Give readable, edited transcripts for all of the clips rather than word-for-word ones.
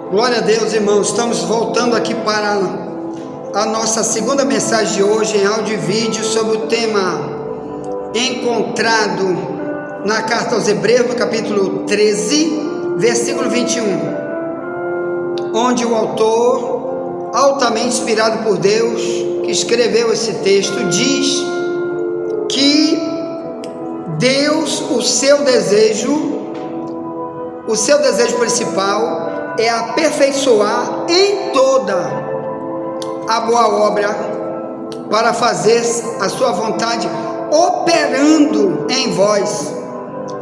Glória a Deus, irmãos. Estamos voltando aqui para a nossa segunda mensagem de hoje em áudio e vídeo sobre o tema encontrado na carta aos Hebreus, no capítulo 13, versículo 21, onde o autor, altamente inspirado por Deus, que escreveu esse texto, diz que Deus, o seu desejo principal é aperfeiçoar em toda a boa obra para fazer a sua vontade operando em vós,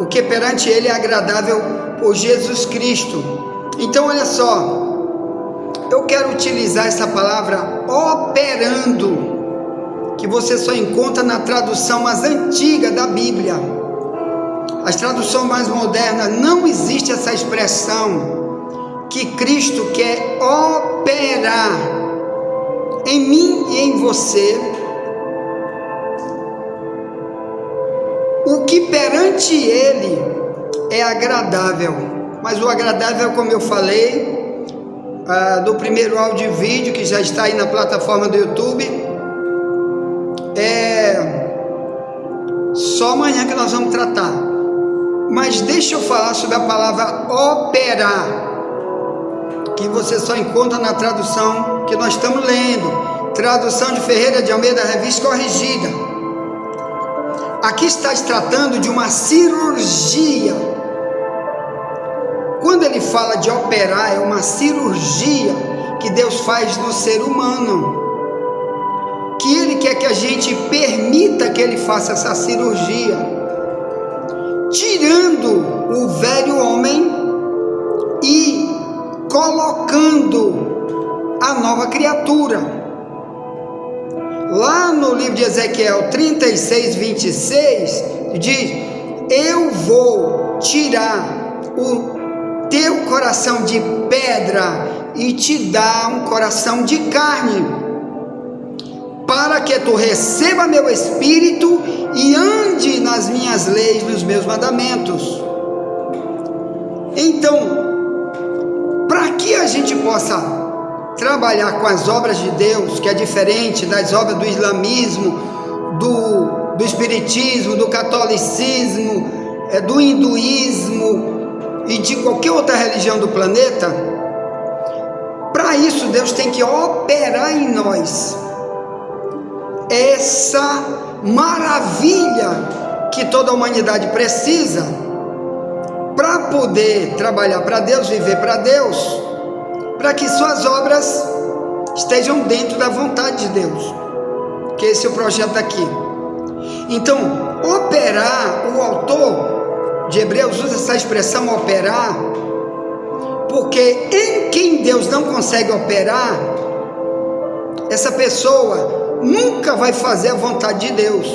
o que perante ele é agradável por Jesus Cristo. Então olha só, eu quero utilizar essa palavra operando, que você só encontra na tradução mais antiga da Bíblia. As traduções mais modernas não existe essa expressão que Cristo quer operar em mim e em você o que perante ele é agradável. Mas o agradável, como eu falei, do primeiro áudio e vídeo que já está aí na plataforma do YouTube, é só amanhã que nós vamos tratar. Mas deixa eu falar sobre a palavra operar, que você só encontra na tradução que nós estamos lendo, tradução de Ferreira de Almeida, revista corrigida. Aqui está se tratando de uma cirurgia. Quando ele fala de operar, é uma cirurgia que Deus faz no ser humano, que ele quer que a gente permita que ele faça essa cirurgia, tirando o velho homem e colocando a nova criatura. Lá no livro de Ezequiel 36, 26, diz: eu vou tirar o teu coração de pedra e te dar um coração de carne, para que tu receba meu espírito e ande nas minhas leis, nos meus mandamentos. Então, para que a gente possa trabalhar com as obras de Deus, que é diferente das obras do islamismo, do espiritismo, do catolicismo, do hinduísmo e de qualquer outra religião do planeta, para isso Deus tem que operar em nós essa maravilha que toda a humanidade precisa para poder trabalhar para Deus, viver para Deus, para que suas obras estejam dentro da vontade de Deus, que esse é o projeto aqui. Então, operar, o autor de Hebreus usa essa expressão operar, porque em quem Deus não consegue operar, essa pessoa nunca vai fazer a vontade de Deus,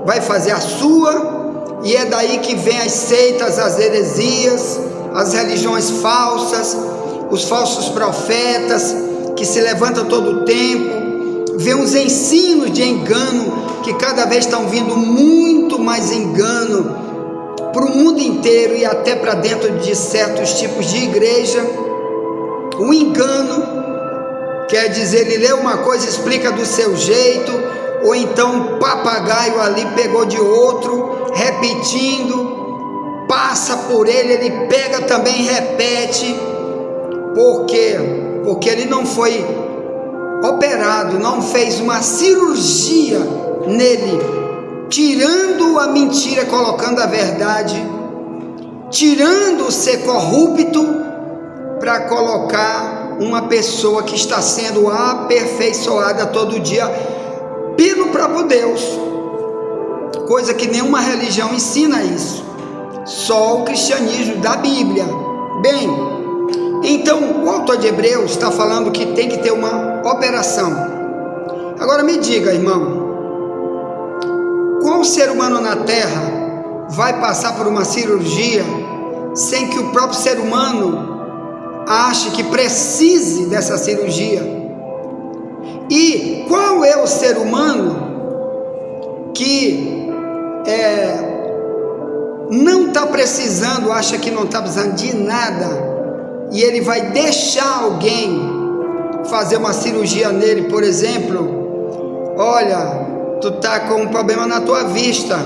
vai fazer a sua. E é daí que vem as seitas, as heresias, as religiões falsas, os falsos profetas que se levantam todo o tempo. Vem os ensinos de engano, que cada vez estão vindo muito mais engano para o mundo inteiro e até para dentro de certos tipos de igreja. O engano quer dizer, ele lê uma coisa, explica do seu jeito, ou então um papagaio ali pegou de outro, repetindo, passa por ele pega também e repete. Por quê? Porque ele não foi operado, não fez uma cirurgia nele, tirando a mentira, colocando a verdade, tirando o ser corrupto, para colocar uma pessoa que está sendo aperfeiçoada todo dia pelo próprio Deus, coisa que nenhuma religião ensina isso, só o cristianismo da Bíblia. Bem, então o autor de Hebreus está falando que tem que ter uma operação. Agora me diga, irmão, qual ser humano na terra vai passar por uma cirurgia sem que o próprio ser humano ache que precise dessa cirurgia? E qual é o ser humano que não está precisando, acha que não está precisando de nada, e ele vai deixar alguém fazer uma cirurgia nele, por exemplo, olha, tu está com um problema na tua vista,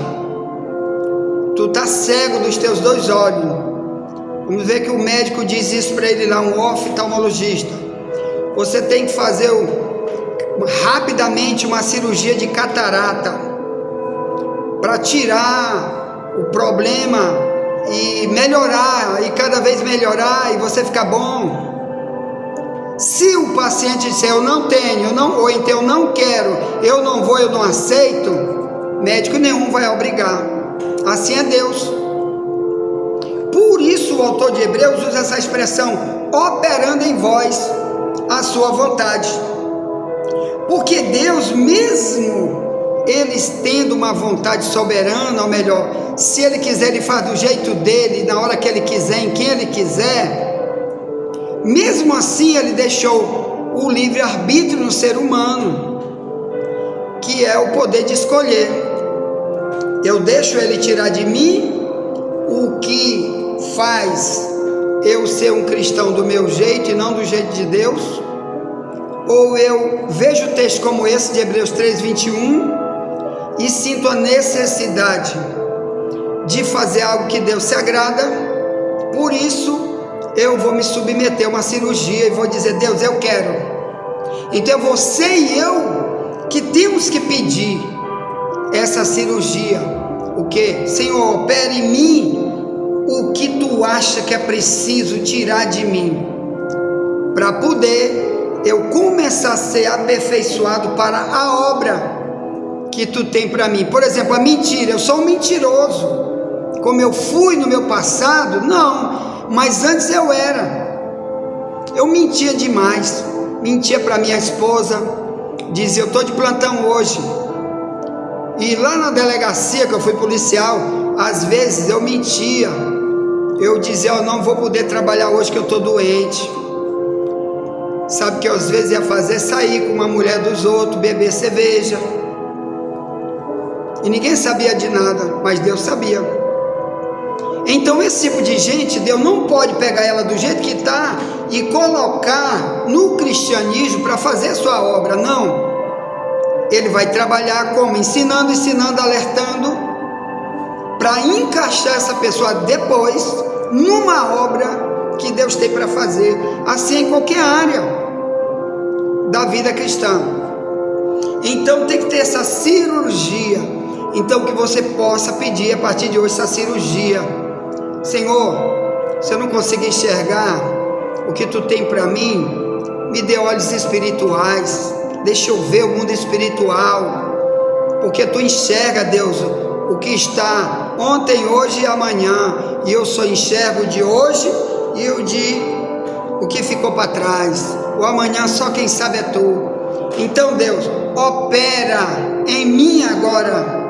tu está cego dos teus 2 olhos, vamos ver que o médico diz isso para ele lá, um oftalmologista, você tem que fazer rapidamente uma cirurgia de catarata, para tirar o problema e melhorar, e cada vez melhorar, e você ficar bom. Se o paciente disser, eu não tenho, ou então eu não quero, eu não vou, eu não aceito, médico nenhum vai obrigar. Assim é Deus. Por isso o autor de Hebreus usa essa expressão, operando em vós a sua vontade. Porque Deus, mesmo eles tendo uma vontade soberana, ou melhor, se ele quiser, ele faz do jeito dele, na hora que ele quiser, em quem ele quiser, mesmo assim ele deixou o livre-arbítrio no ser humano, que é o poder de escolher. Eu deixo ele tirar de mim o que faz eu ser um cristão do meu jeito e não do jeito de Deus, ou eu vejo o texto como esse de Hebreus 3:21 e sinto a necessidade de fazer algo que Deus se agrada, por isso eu vou me submeter a uma cirurgia e vou dizer, Deus, eu quero. Então você e eu que temos que pedir essa cirurgia, o que? Senhor, opere em mim o que tu acha que é preciso tirar de mim, para poder eu começar a ser aperfeiçoado para a obra que tu tem para mim. Por exemplo, a mentira, eu sou um mentiroso, como eu fui no meu passado? Não, mas antes eu mentia demais, mentia para minha esposa, dizia, eu estou de plantão hoje, e lá na delegacia, que eu fui policial, às vezes eu mentia, eu dizia, eu não vou poder trabalhar hoje que eu estou doente. Sabe o que eu às vezes ia fazer? Sair com uma mulher dos outros, beber cerveja, e ninguém sabia de nada, mas Deus sabia. Então esse tipo de gente, Deus não pode pegar ela do jeito que está e colocar no cristianismo para fazer sua obra, não. Ele vai trabalhar como? Ensinando, alertando, para encaixar essa pessoa depois numa obra que Deus tem para fazer, assim em qualquer área da vida cristã. Então tem que ter essa cirurgia. Então que você possa pedir a partir de hoje essa cirurgia. Senhor, se eu não conseguir enxergar o que tu tem para mim, me dê olhos espirituais, deixa eu ver o mundo espiritual, porque tu enxerga, Deus, o que está ontem, hoje e amanhã, e eu só enxergo o de hoje e o que ficou para trás. O amanhã só quem sabe é tu. Então, Deus, opera em mim agora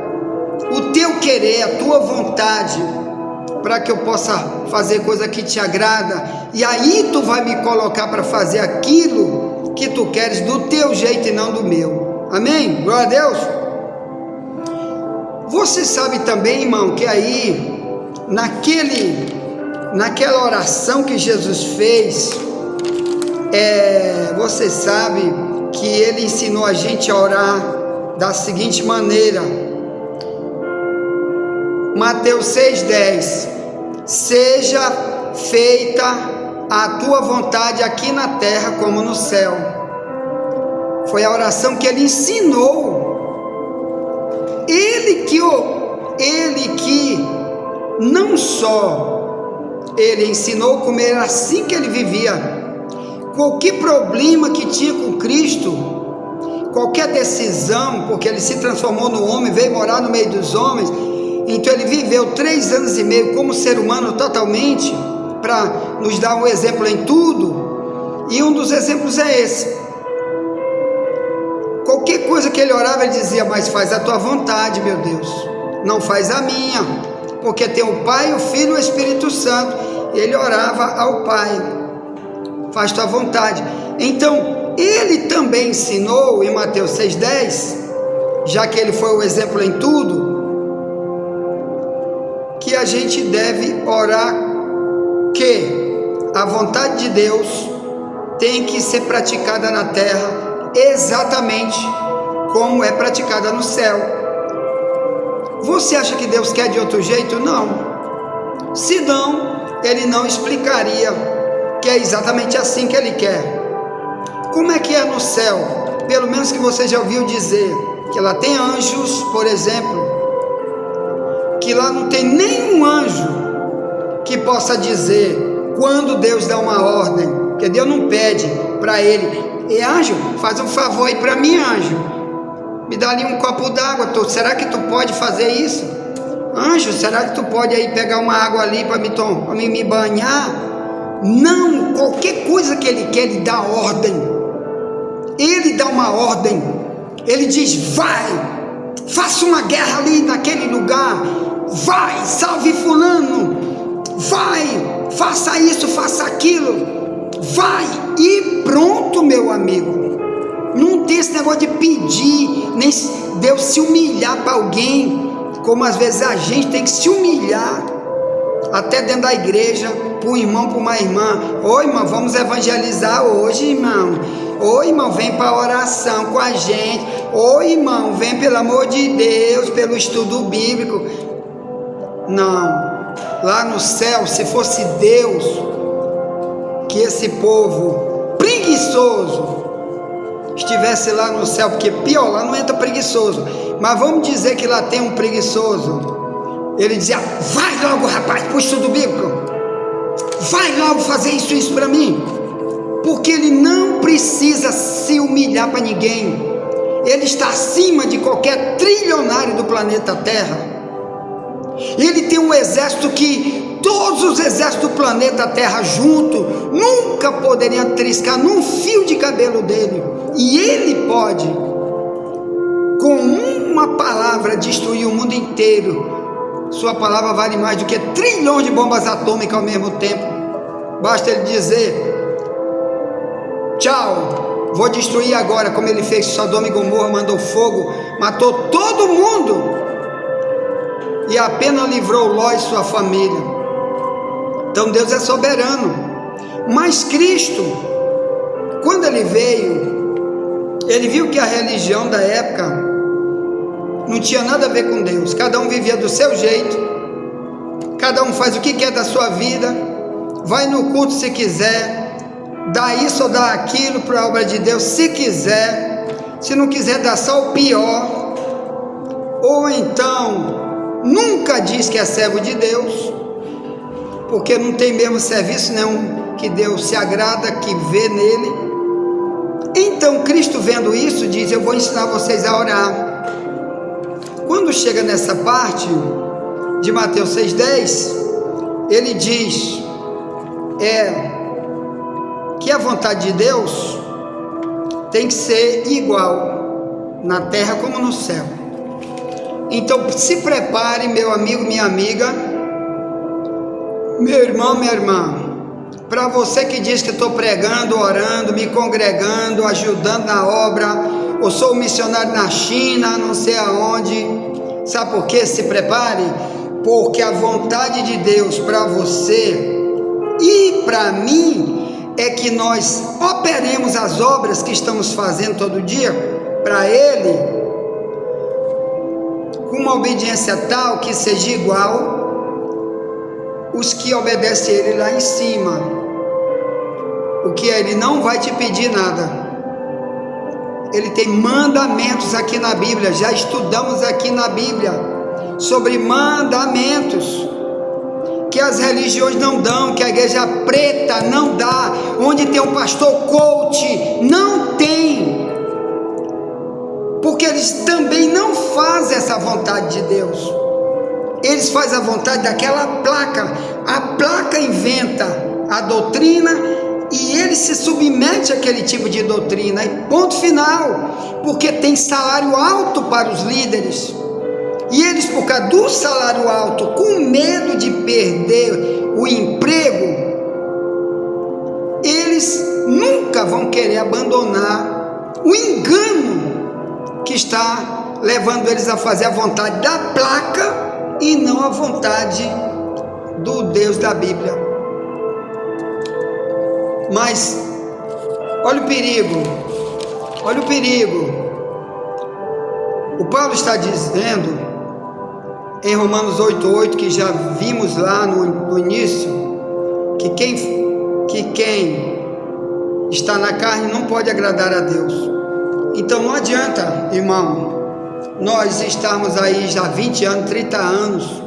o teu querer, a tua vontade, para que eu possa fazer coisa que te agrada, e aí tu vai me colocar para fazer aquilo que tu queres do teu jeito e não do meu. Amém? Glória a Deus. Você sabe também, irmão, que aí naquela oração que Jesus fez, você sabe que ele ensinou a gente a orar da seguinte maneira. Mateus 6,10: seja feita a tua vontade aqui na terra como no céu. Foi a oração que ele ensinou. Ele que não só ele ensinou, como era assim que ele vivia. Qualquer problema que tinha com Cristo, qualquer decisão, porque ele se transformou no homem, veio morar no meio dos homens. Então ele viveu 3 anos e meio como ser humano totalmente, para nos dar um exemplo em tudo, e um dos exemplos é esse. Qualquer coisa que ele orava, ele dizia, mas faz a tua vontade, meu Deus, não faz a minha, porque tem o Pai, o Filho e o Espírito Santo. Ele orava ao Pai, faz tua vontade. Então ele também ensinou em Mateus 6,10, já que ele foi o exemplo em tudo, que a gente deve orar que a vontade de Deus tem que ser praticada na terra exatamente como é praticada no céu. Você acha que Deus quer de outro jeito? Não. Se não, Ele não explicaria que é exatamente assim que Ele quer. Como é que é no céu? Pelo menos que você já ouviu dizer que lá tem anjos, por exemplo, que lá não tem nenhum anjo que possa dizer quando Deus dá uma ordem, porque Deus não pede para ele: e anjo, faz um favor aí para mim, anjo, me dá ali um copo d'água, será que tu pode fazer isso? Anjo, será que tu pode aí pegar uma água ali para me banhar? Não, qualquer coisa que ele quer, ele dá ordem. Ele dá uma ordem, ele diz: vai, faça uma guerra ali naquele lugar, vai, salve fulano, vai, faça isso, faça aquilo, vai, e pronto, meu amigo. Não tem esse negócio de pedir, nem Deus se humilhar para alguém, como às vezes a gente tem que se humilhar, até dentro da igreja, para um irmão, para uma irmã. Ô irmão, vamos evangelizar hoje, irmão. Ô irmão, vem para a oração com a gente. Ô irmão, vem pelo amor de Deus, pelo estudo bíblico. Não, lá no céu, se fosse Deus, que esse povo preguiçoso estivesse lá no céu, porque pior, lá não entra preguiçoso, mas vamos dizer que lá tem um preguiçoso, ele dizia: vai logo, rapaz, para o estudo bíblico, vai logo fazer isso para mim, porque ele não precisa se humilhar para ninguém, ele está acima de qualquer trilionário do planeta Terra. Ele tem um exército que todos os exércitos do planeta Terra junto nunca poderiam triscar num fio de cabelo dele, e ele pode com uma palavra destruir o mundo inteiro. Sua palavra vale mais do que trilhões de bombas atômicas ao mesmo tempo. Basta ele dizer: tchau, vou destruir agora, como ele fez Sodoma e Gomorra, mandou fogo, matou todo mundo e apenas livrou Ló e sua família. Então Deus é soberano. Mas Cristo, quando ele veio, ele viu que a religião da época não tinha nada a ver com Deus. Cada um vivia do seu jeito, cada um faz o que quer da sua vida, vai no culto se quiser, dá isso ou dá aquilo para a obra de Deus se quiser, se não quiser dá só o pior, ou então nunca diz que é servo de Deus, porque não tem mesmo serviço nenhum que Deus se agrada, que vê nele. Então Cristo, vendo isso, diz: eu vou ensinar vocês a orar. Quando chega nessa parte de Mateus 6,10, ele diz que a vontade de Deus tem que ser igual na terra como no céu. Então se prepare, meu amigo, minha amiga, meu irmão, minha irmã, para você que diz que estou pregando, orando, me congregando, ajudando na obra, ou sou missionário na China, não sei aonde. Sabe por quê? Se prepare, porque a vontade de Deus para você e para mim é que nós operemos as obras que estamos fazendo todo dia para Ele, com uma obediência tal que seja igual os que obedecem a Ele lá em cima. O que Ele não vai te pedir nada. Ele tem mandamentos aqui na Bíblia, já estudamos aqui na Bíblia sobre mandamentos que as religiões não dão, que a igreja preta não dá, onde tem o pastor coach, não tem, porque eles também não fazem essa vontade de Deus, eles fazem a vontade daquela placa, a placa inventa a doutrina e ele se submete àquele tipo de doutrina, e ponto final, porque tem salário alto para os líderes, e eles, por causa do salário alto, com medo de perder o emprego, eles nunca vão querer abandonar o engano que está levando eles a fazer a vontade da placa e não a vontade do Deus da Bíblia. Mas olha o perigo, olha o perigo. O Paulo está dizendo em Romanos 8:8, que já vimos lá no início, que quem está na carne não pode agradar a Deus. Então não adianta, irmão, nós estarmos aí já 20 anos, 30 anos,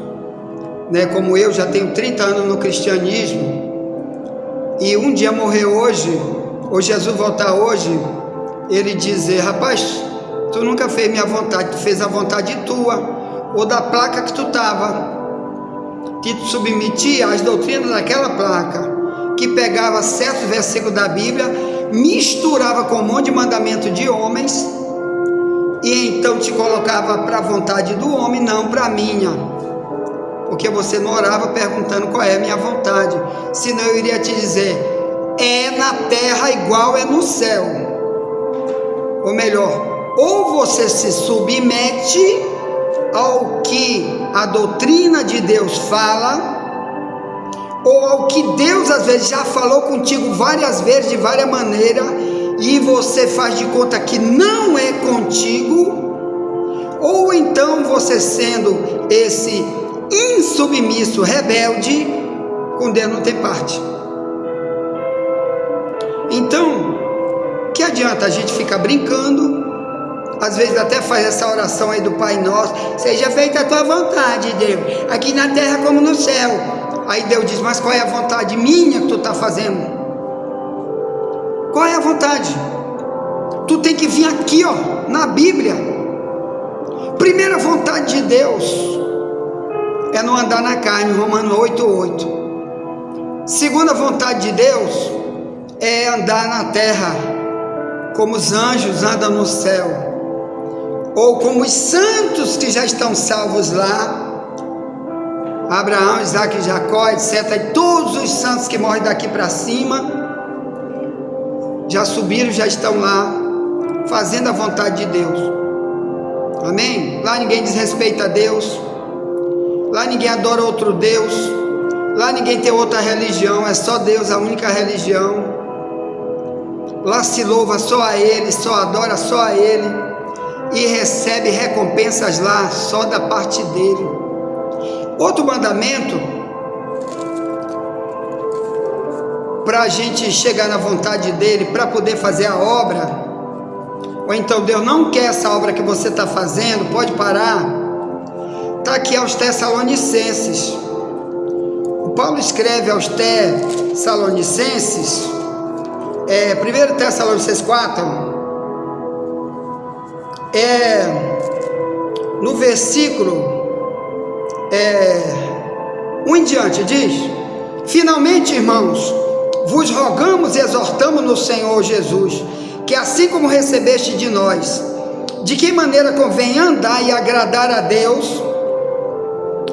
né, como eu já tenho 30 anos no cristianismo, e um dia morrer hoje, ou Jesus voltar hoje, ele dizer: rapaz, tu nunca fez minha vontade, tu fez a vontade tua, ou da placa que tu estava, que tu submetia às doutrinas daquela placa, que pegava certos versículos da Bíblia, misturava com um monte de mandamento de homens, e então te colocava para a vontade do homem, não para a minha, porque você não orava perguntando qual é a minha vontade, senão eu iria te dizer: é na terra igual é no céu. Ou melhor, ou você se submete ao que a doutrina de Deus fala, ou ao que Deus às vezes já falou contigo várias vezes, de várias maneiras, e você faz de conta que não é contigo, ou então você, sendo esse insubmisso, rebelde, com Deus não tem parte. Então, que adianta a gente ficar brincando? Às vezes até faz essa oração aí do Pai Nosso: seja feita a tua vontade, Deus, aqui na terra como no céu. Aí Deus diz: mas qual é a vontade minha que tu está fazendo? Qual é a vontade? Tu tem que vir aqui, ó, na Bíblia. Primeira vontade de Deus é não andar na carne, Romanos 8:8. Segunda vontade de Deus é andar na terra como os anjos andam no céu, ou como os santos que já estão salvos lá, Abraão, Isaac, Jacó, etc. E todos os santos que morrem daqui para cima já subiram, já estão lá fazendo a vontade de Deus. Amém? Lá ninguém desrespeita a Deus, lá ninguém adora outro Deus, lá ninguém tem outra religião, é só Deus, a única religião. Lá se louva só a Ele, só adora só a Ele, e recebe recompensas lá só da parte dele. Outro mandamento para a gente chegar na vontade dele, para poder fazer a obra, ou então Deus não quer essa obra que você está fazendo, pode parar. Está aqui aos Tessalonicenses. O Paulo escreve aos Tessalonicenses, 1 Tessalonicenses 4, no versículo 1 em diante, diz: finalmente, irmãos, vos rogamos e exortamos no Senhor Jesus, que assim como recebeste de nós, de que maneira convém andar e agradar a Deus,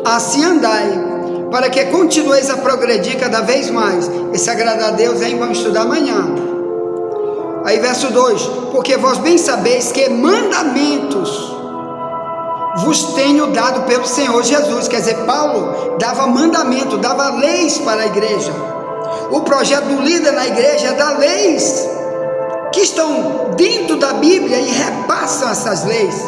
assim andai, para que continueis a progredir cada vez mais. Esse agradar a Deus, hein? Vamos estudar amanhã. Aí verso 2: porque vós bem sabeis que mandamentos vos tenho dado pelo Senhor Jesus. Quer dizer, Paulo dava mandamento, dava leis para a igreja. O projeto do líder na igreja é dar leis que estão dentro da Bíblia e repassam essas leis.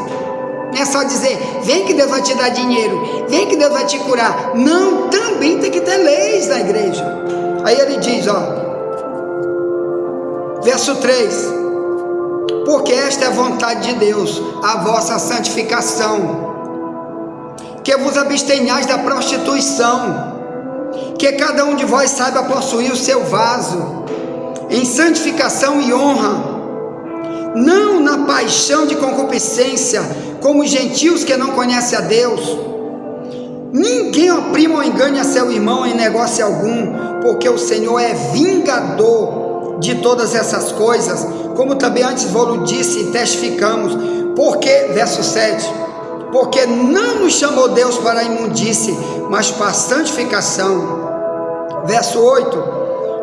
Não é só dizer: vem que Deus vai te dar dinheiro, vem que Deus vai te curar. Não, também tem que ter leis na igreja. Aí ele diz, ó, verso 3: porque esta é a vontade de Deus, a vossa santificação, que vos abstenhais da prostituição, que cada um de vós saiba possuir o seu vaso em santificação e honra, não na paixão de concupiscência, como os gentios que não conhecem a Deus. Ninguém oprima ou engane a seu irmão em negócio algum, porque o Senhor é vingador de todas essas coisas, como também antes vos disse e testificamos. Porque, verso 7, porque não nos chamou Deus para a imundície, mas para a santificação. Verso 8: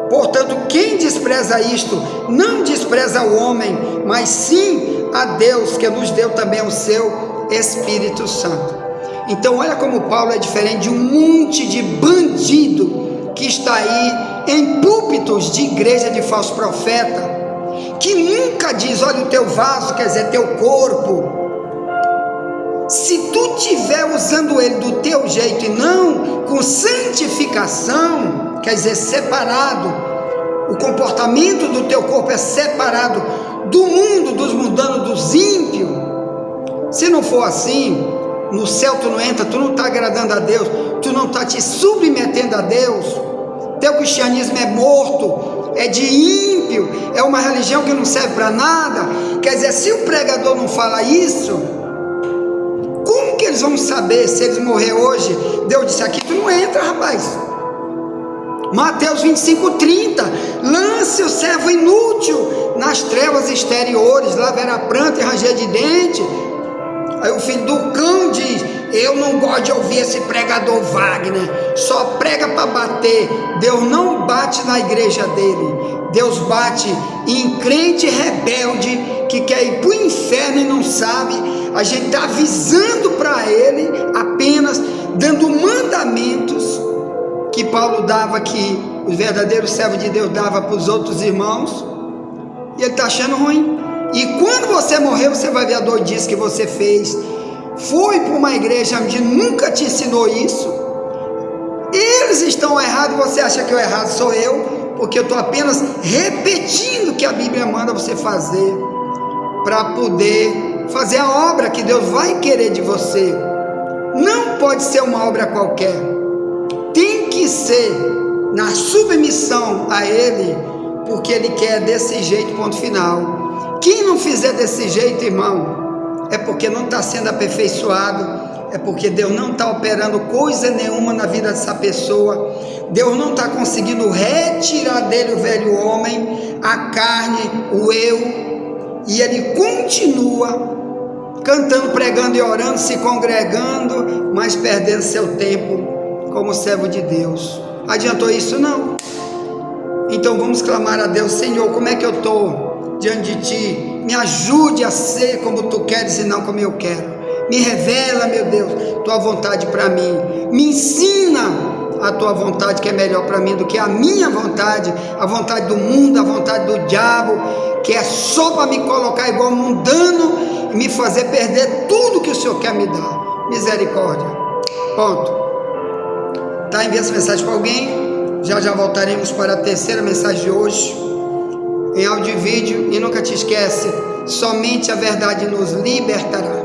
portanto, quem despreza isto, não despreza o homem, mas sim a Deus, que nos deu também o seu Espírito Santo. Então olha como Paulo é diferente de um monte de bandido que está aí em púlpitos de igreja de falso profeta, que nunca diz, olha o teu vaso, quer dizer, teu corpo. Se tu estiver usando ele do teu jeito e não com santificação, quer dizer, separado, o comportamento do teu corpo é separado do mundo, dos mundanos, dos ímpios. Se não for assim, no céu tu não entra, tu não está agradando a Deus, tu não está te submetendo a Deus. Teu cristianismo é morto, é de ímpio, é uma religião que não serve para nada. Quer dizer, se o pregador não fala isso, como que eles vão saber se eles morrer hoje? Deus disse aqui, tu não entra, rapaz. Mateus 25:30, lance o servo inútil nas trevas exteriores, lá haverá pranto e ranger de dente. Aí o filho do cão diz, eu não gosto de ouvir esse pregador Wagner, só prega para bater. Deus não bate na igreja dele, Deus bate em crente rebelde que quer ir para o inferno e não sabe. A gente está avisando para ele, apenas dando mandamentos que Paulo dava, que os verdadeiros servos de Deus dava para os outros irmãos, e ele está achando ruim. E quando você morrer, você vai ver a doidice que você fez. Foi para uma igreja onde nunca te ensinou isso. Eles estão errados, você acha que o errado sou eu, porque eu estou apenas repetindo o que a Bíblia manda você fazer, para poder fazer a obra que Deus vai querer de você. Não pode ser uma obra qualquer, tem que ser na submissão a Ele, porque Ele quer desse jeito, ponto final. Quem não fizer desse jeito, irmão, é porque não está sendo aperfeiçoado, é porque Deus não está operando coisa nenhuma na vida dessa pessoa. Deus não está conseguindo retirar dele o velho homem, a carne, o eu, e ele continua cantando, pregando e orando, se congregando, mas perdendo seu tempo como servo de Deus. Adiantou isso? Não. Então vamos clamar a Deus, Senhor, como é que eu estou diante de Ti? Me ajude a ser como Tu queres e não como eu quero. Me revela, meu Deus, Tua vontade para mim. Me ensina a Tua vontade, que é melhor para mim do que a minha vontade, a vontade do mundo, a vontade do diabo, que é só para me colocar igual mundano e me fazer perder tudo que o Senhor quer me dar. Misericórdia. Ponto. Tá? Envia essa mensagem para alguém. Já voltaremos para a terceira mensagem de hoje, em áudio e vídeo. E nunca te esquece, somente a verdade nos libertará.